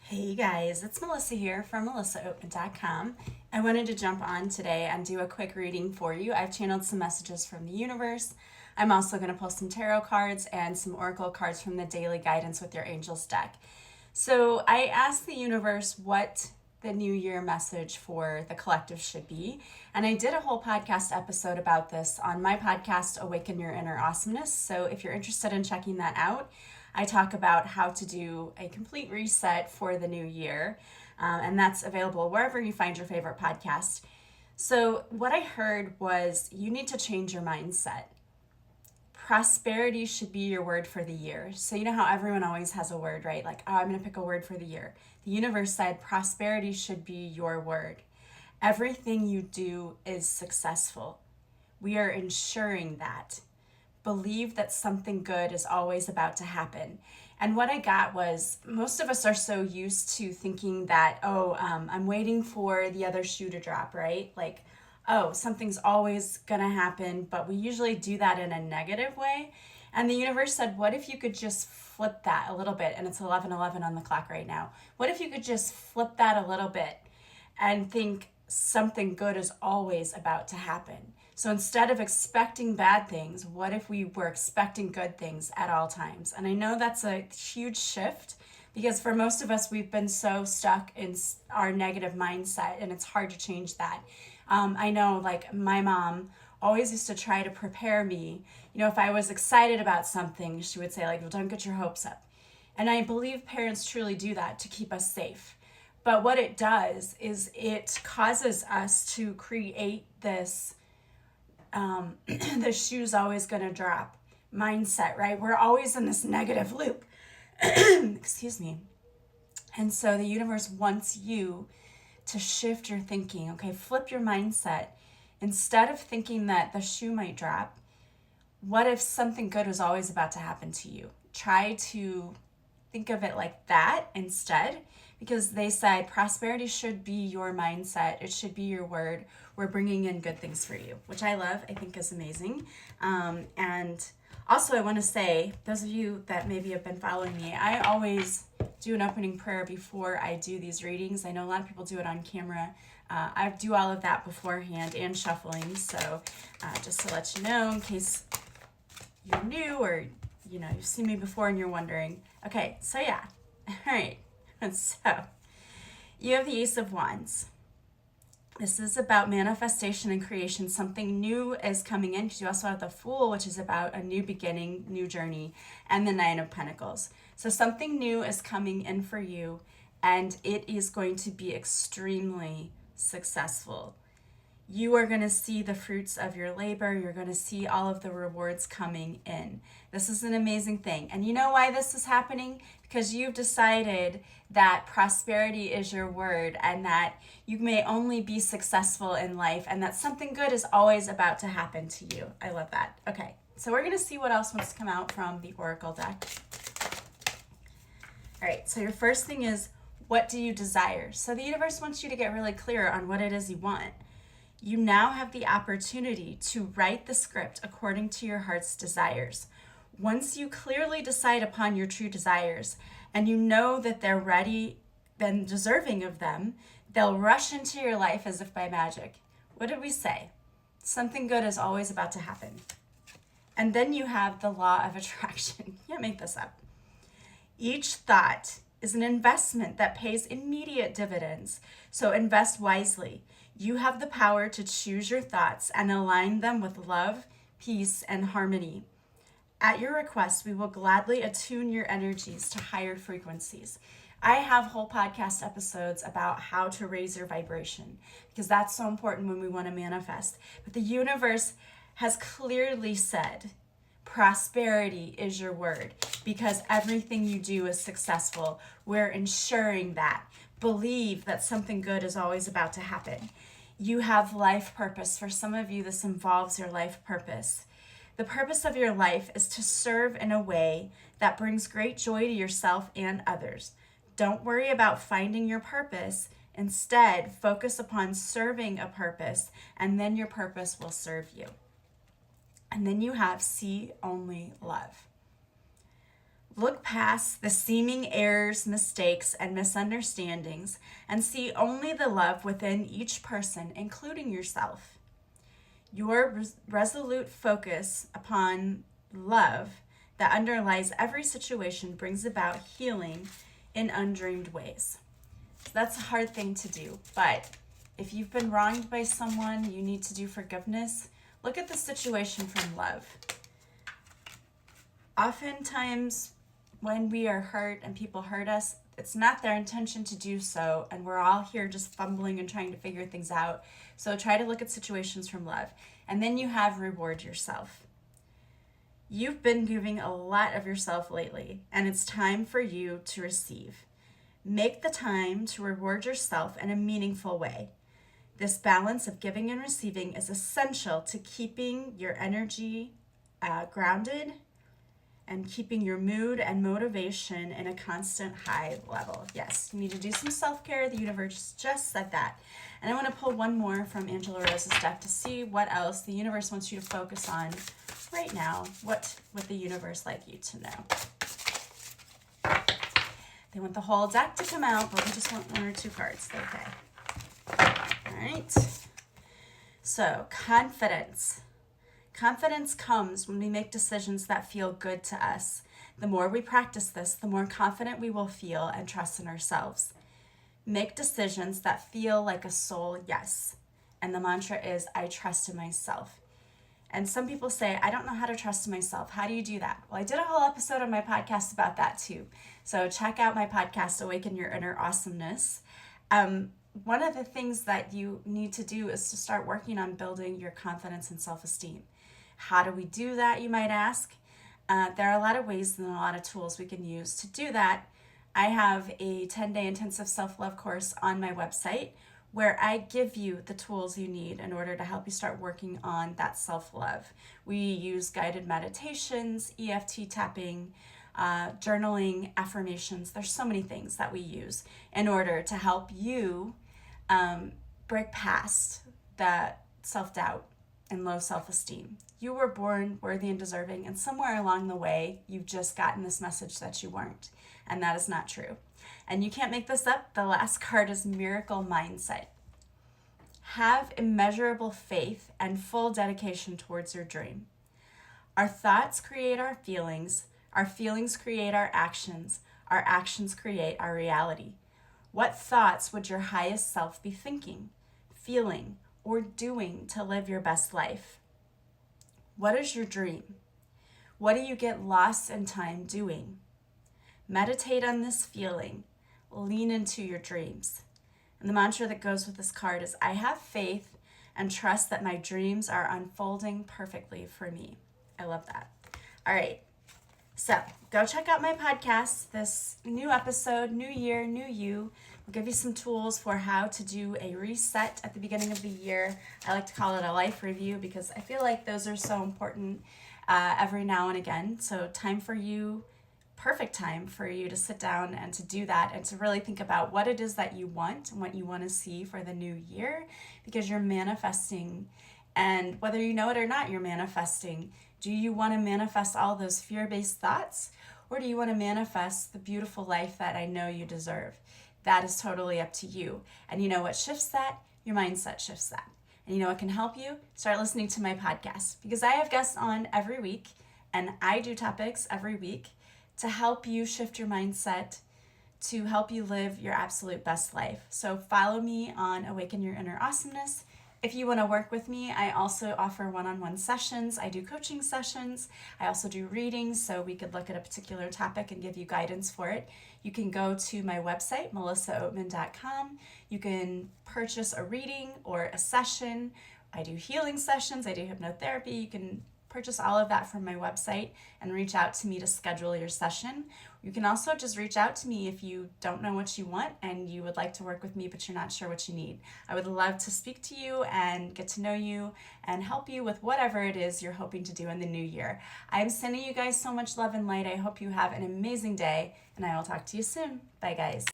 Hey guys, it's Melissa here from melissaoatman.com. I wanted to jump on today and do a quick reading for you. I've channeled some messages from the universe. I'm also going to pull some tarot cards and some oracle cards from the daily guidance with your angels deck. So I asked the universe what the new year message for the collective should be. And I did a whole podcast episode about this on my podcast, Awaken Your Inner Awesomeness. So if you're interested in checking that out, I talk about how to do a complete reset for the new year. And that's available wherever you find your favorite podcast. So what I heard was you need to change your mindset. Prosperity should be your word for the year. So you know how everyone always has a word, right? Like, oh, I'm going to pick a word for the year. The universe said prosperity should be your word. Everything you do is successful. We are ensuring that. Believe that something good is always about to happen. And what I got was most of us are so used to thinking that, I'm waiting for the other shoe to drop, right? Like, oh, something's always going to happen, but we usually do that in a negative way. And the universe said, what if you could just flip that a little bit? And it's 11:11 on the clock right now. What if you could just flip that a little bit and think something good is always about to happen? So instead of expecting bad things, what if we were expecting good things at all times? And I know that's a huge shift because for most of us, we've been so stuck in our negative mindset and it's hard to change that. I know, like, my mom always used to try to prepare me. You know, if I was excited about something, she would say, like, well, don't get your hopes up. And I believe parents truly do that to keep us safe. But what it does is it causes us to create this the shoe's always going to drop mindset, right? We're always in this negative loop. Excuse me. And so the universe wants you to shift your thinking, okay? Flip your mindset. Instead of thinking that the shoe might drop, what if something good was always about to happen to you? Try to think of it like that instead, because they said prosperity should be your mindset. It should be your word. We're bringing in good things for you, which I love. I think is amazing. And also I want to say, those of you that maybe have been following me, I always do an opening prayer before I do these readings. I know a lot of people do it on camera. I do all of that beforehand and shuffling. So just to let you know, in case you're new or you've seen me before and you're wondering. Okay, so yeah. All right. So you have the Ace of Wands. This is about manifestation and creation. Something new is coming in because you also have the Fool, which is about a new beginning, new journey, and the Nine of Pentacles. So something new is coming in for you, and it is going to be extremely successful. You are going to see the fruits of your labor. You're going to see all of the rewards coming in. This is an amazing thing. And you know why this is happening? Because you've decided that prosperity is your word and that you may only be successful in life and that something good is always about to happen to you. I love that. Okay, so we're going to see what else wants to come out from the Oracle deck. All right, so your first thing is, what do you desire? So the universe wants you to get really clear on what it is you want. You now have the opportunity to write the script according to your heart's desires. Once you clearly decide upon your true desires and you know that they're ready and deserving of them, they'll rush into your life as if by magic. What did we say? Something good is always about to happen. And then you have the law of attraction. You can't make this up. Each thought is an investment that pays immediate dividends. So invest wisely. You have the power to choose your thoughts and align them with love, peace, and harmony. At your request, we will gladly attune your energies to higher frequencies. I have whole podcast episodes about how to raise your vibration because that's so important when we want to manifest. But the universe has clearly said, prosperity is your word because everything you do is successful. We're ensuring that. Believe that something good is always about to happen. You have life purpose. For some of you, this involves your life purpose. The purpose of your life is to serve in a way that brings great joy to yourself and others. Don't worry about finding your purpose. Instead, focus upon serving a purpose, and then your purpose will serve you. And then you have see only love. Look past the seeming errors, mistakes, and misunderstandings and see only the love within each person, including yourself. Your resolute focus upon love that underlies every situation brings about healing in undreamed ways. So that's a hard thing to do, but if you've been wronged by someone, you need to do forgiveness. Look at the situation from love. Oftentimes, when we are hurt and people hurt us, it's not their intention to do so, and we're all here just fumbling and trying to figure things out. So try to look at situations from love, and then you have reward yourself. You've been giving a lot of yourself lately, and it's time for you to receive. Make the time to reward yourself in a meaningful way. This balance of giving and receiving is essential to keeping your energy grounded and keeping your mood and motivation in a constant high level. Yes, you need to do some self-care. The universe just said that. And I want to pull one more from Angela Rose's deck to see what else the universe wants you to focus on right now. What would the universe like you to know? They want the whole deck to come out, but we just want one or two cards. Okay. All right. So, confidence. Confidence comes when we make decisions that feel good to us. The more we practice this, the more confident we will feel and trust in ourselves. Make decisions that feel like a soul yes. And the mantra is, I trust in myself. And some people say, I don't know how to trust in myself. How do you do that? Well, I did a whole episode on my podcast about that too. So check out my podcast, Awaken Your Inner Awesomeness. One of the things that you need to do is to start working on building your confidence and self-esteem. How do we do that, you might ask? There are a lot of ways and a lot of tools we can use to do that. I have a 10-day intensive self-love course on my website where I give you the tools you need in order to help you start working on that self-love. We use guided meditations, EFT tapping, journaling, affirmations. There's so many things that we use in order to help you break past that self-doubt and low self-esteem. You were born worthy and deserving, and somewhere along the way, you've just gotten this message that you weren't, and that is not true. And you can't make this up. The last card is Miracle Mindset. Have immeasurable faith and full dedication towards your dream. Our thoughts create our feelings create our actions create our reality. What thoughts would your highest self be thinking, feeling, or doing to live your best life? What is your dream? What do you get lost in time doing? Meditate on this feeling. Lean into your dreams. And the mantra that goes with this card is, I have faith and trust that my dreams are unfolding perfectly for me. I love that. All right. So go check out my podcast. This new episode, new year, new you. We'll give you some tools for how to do a reset at the beginning of the year. I like to call it a life review because I feel like those are so important every now and again. So perfect time for you to sit down and to do that and to really think about what it is that you want and what you want to see for the new year, because you're manifesting, and whether you know it or not, you're manifesting. Do you want to manifest all those fear-based thoughts, or do you want to manifest the beautiful life that I know you deserve? That is totally up to you. And you know what shifts that? Your mindset shifts that. And you know what can help you? Start listening to my podcast, because I have guests on every week and I do topics every week to help you shift your mindset, to help you live your absolute best life. So follow me on Awaken Your Inner Awesomeness. If you want to work with me, I also offer one-on-one sessions. I do coaching sessions. I also do readings, so we could look at a particular topic and give you guidance for it. You can go to my website, melissaoatman.com. You can purchase a reading or a session. I do healing sessions. I do hypnotherapy. You can purchase all of that from my website and reach out to me to schedule your session. You can also just reach out to me if you don't know what you want and you would like to work with me, but you're not sure what you need. I would love to speak to you and get to know you and help you with whatever it is you're hoping to do in the new year. I'm sending you guys so much love and light. I hope you have an amazing day, and I will talk to you soon. Bye, guys.